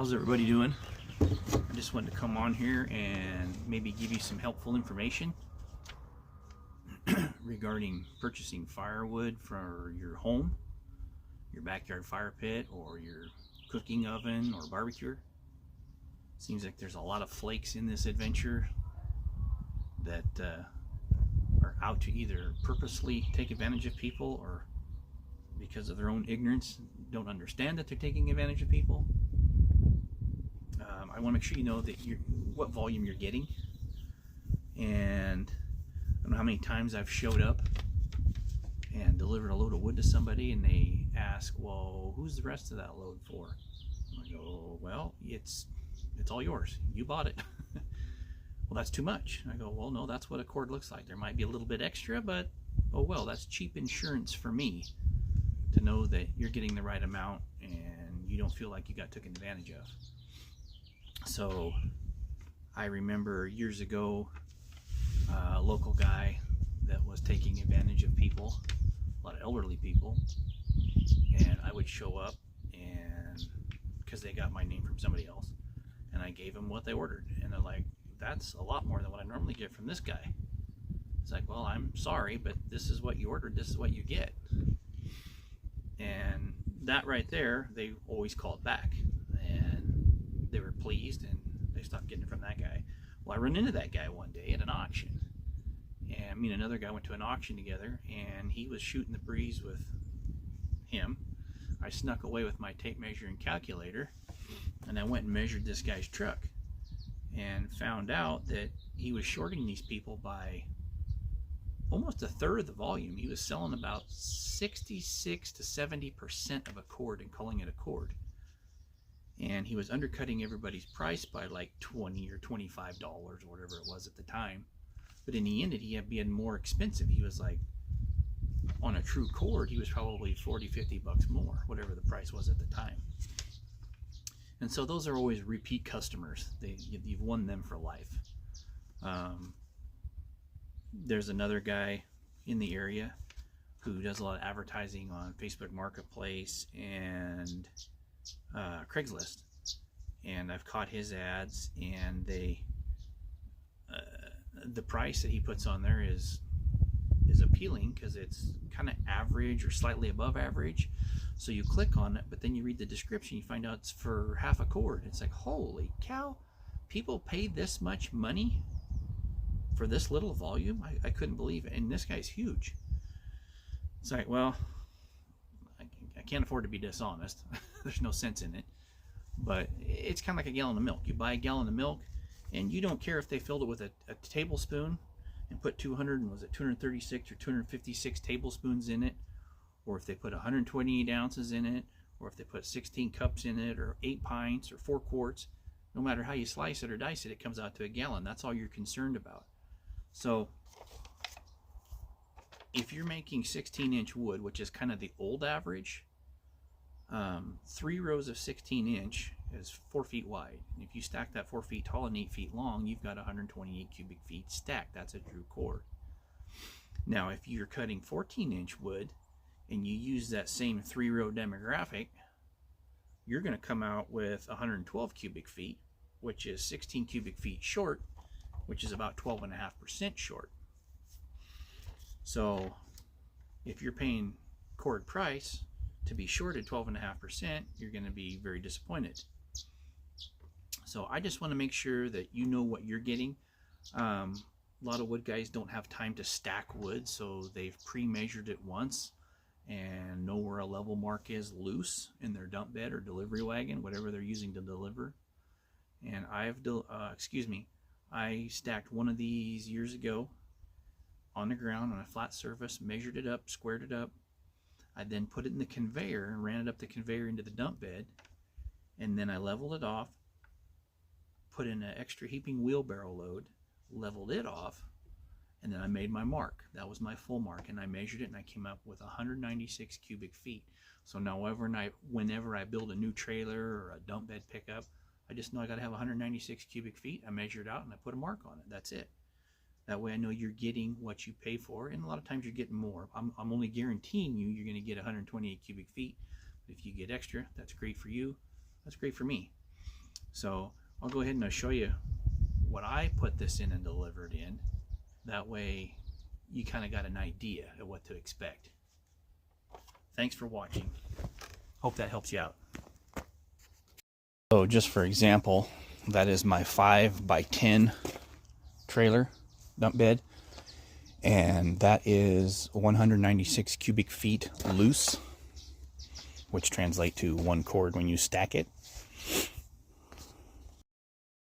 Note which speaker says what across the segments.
Speaker 1: How's everybody doing? I just wanted to come on here and maybe give you some helpful information regarding purchasing firewood for your home, your backyard fire pit, or your cooking oven or barbecue. Seems like there's a lot of flakes in this adventure that are out to either purposely take advantage of people or because of their own ignorance don't understand that they're taking advantage of people. I want to make sure you know that what volume you're getting, and I don't know how many times I've showed up and delivered a load of wood to somebody and they ask, well, who's the rest of that load for? I go, well, it's all yours, you bought it. Well, that's too much. I go, well, no, that's what a cord looks like. There might be a little bit extra, but oh well, that's cheap insurance for me to know that you're getting the right amount and you don't feel like you got taken advantage of. So I remember years ago a local guy that was taking advantage of people, a lot of elderly people, and I would show up, and because they got my name from somebody else, and I gave them what they ordered, and they're like, that's a lot more than what I normally get from this guy. It's like, well, I'm sorry, but this is what you ordered, this is what you get. And that right there, they always called back, and they were pleased, and they stopped getting it from that guy. Well, I run into that guy one day at an auction, and me and another guy went to an auction together, and he was shooting the breeze with him. I snuck away with my tape measure and calculator, and I went and measured this guy's truck and found out that he was shorting these people by almost a third of the volume. He was selling about 66 to 70% of a cord and calling it a cord. And he was undercutting everybody's price by like $20 or $25 or whatever it was at the time. But in the end, he had been more expensive. He was like, on a true cord, he was probably 40, 50 bucks more, whatever the price was at the time. And so those are always repeat customers. You've won them for life. There's another guy in the area who does a lot of advertising on Facebook Marketplace and Craigslist, and I've caught his ads, and the price that he puts on there is appealing because it's kind of average or slightly above average. So you click on it, but then you read the description, you find out it's for half a cord. It's like, holy cow, people pay this much money for this little volume? I couldn't believe it. And this guy's huge. It's like, well, I can't afford to be dishonest. There's no sense in it. But it's kind of like a gallon of milk. You buy a gallon of milk, and you don't care if they filled it with a tablespoon and put 236 or 256 tablespoons in it, or if they put 128 ounces in it, or if they put 16 cups in it, or 8 pints, or 4 quarts. No matter how you slice it or dice it, it comes out to a gallon. That's all you're concerned about. So if you're making 16-inch wood, which is kind of the old average, 3 rows of 16-inch is 4 feet wide. And if you stack that 4 feet tall and 8 feet long, you've got 128 cubic feet stacked. That's a true cord. Now, if you're cutting 14-inch wood and you use that same 3-row demographic, you're going to come out with 112 cubic feet, which is 16 cubic feet short, which is about 12.5% short. So if you're paying cord price to be shorted 12.5%, you're going to be very disappointed. So I just want to make sure that you know what you're getting. A lot of wood guys don't have time to stack wood, so they've pre-measured it once and know where a level mark is loose in their dump bed or delivery wagon, whatever they're using to deliver. And I stacked one of these years ago on the ground on a flat surface, measured it up, squared it up. I then put it in the conveyor and ran it up the conveyor into the dump bed, and then I leveled it off, put in an extra heaping wheelbarrow load, leveled it off, and then I made my mark. That was my full mark, and I measured it, and I came up with 196 cubic feet. So now whenever I build a new trailer or a dump bed pickup, I just know I got to have 196 cubic feet. I measure it out and I put a mark on it. That's it. That way I know you're getting what you pay for, and a lot of times you're getting more. I'm only guaranteeing you're going to get 128 cubic feet. If you get extra, that's great for you. That's great for me. So I'll go ahead and I'll show you what I put this in and delivered in. That way you kind of got an idea of what to expect. Thanks for watching. Hope that helps you out. So just for example, that is my 5x10 trailer dump bed, and that is 196 cubic feet loose, which translate to 1 cord when you stack it.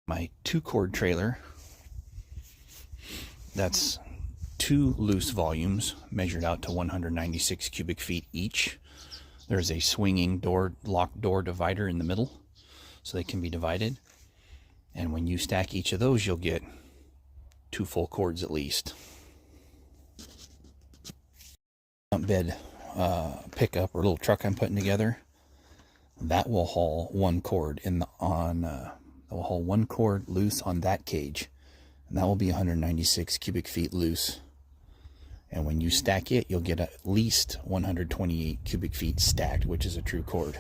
Speaker 1: My 2-cord trailer, that's 2 loose volumes measured out to 196 cubic feet each. There's a swinging door, locked door divider in the middle, so they can be divided. And when you stack each of those, you'll get 2 full cords at least. Dump bed pickup or little truck I'm putting together, that will haul 1 cord that will haul 1 cord loose on that cage, and that will be 196 cubic feet loose. And when you stack it, you'll get at least 128 cubic feet stacked, which is a true cord.